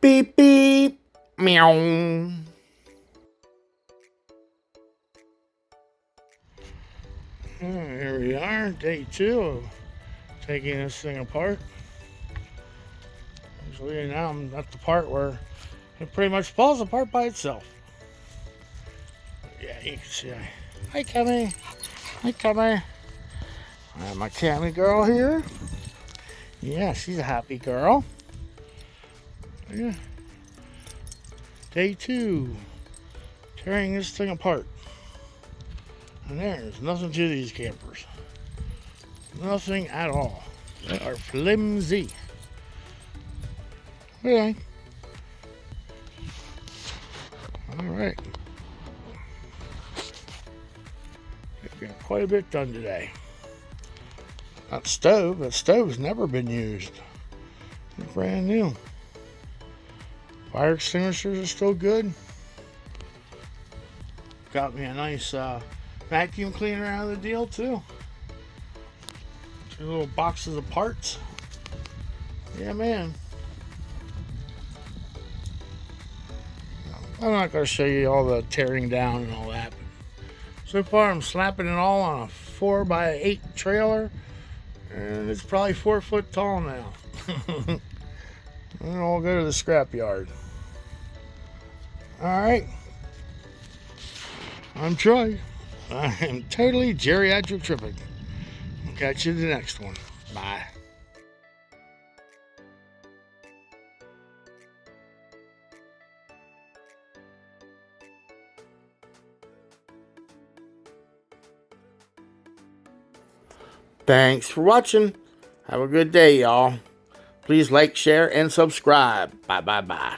Beep, beep. Meow. Here we are, day 2 of taking this thing apart. Actually, now I'm at the part where it pretty much falls apart by itself. Yeah, you can see. Hi, Cammy. Hi, Cammy. I have my Cammy girl here. Yeah, she's a happy girl. Yeah. Day 2, tearing this thing apart. And there's nothing to these campers. Nothing at all. They are flimsy. Okay. Alright. Got quite a bit done today. That stove's never been used. It's brand new. Fire extinguishers are still good. Got me a nice vacuum cleaner out of the deal too. 2 little boxes of parts. Yeah, man. I'm not going to show you all the tearing down and all that. So far, I'm slapping it all on a 4x8 trailer, and it's probably 4 foot tall now. And I'll go to the scrapyard. All right. I'm Troy. I am totally geriatric tripping. I'll catch you in the next one. Bye. Thanks for watching. Have a good day, y'all. Please like, share, and subscribe. Bye, bye, bye.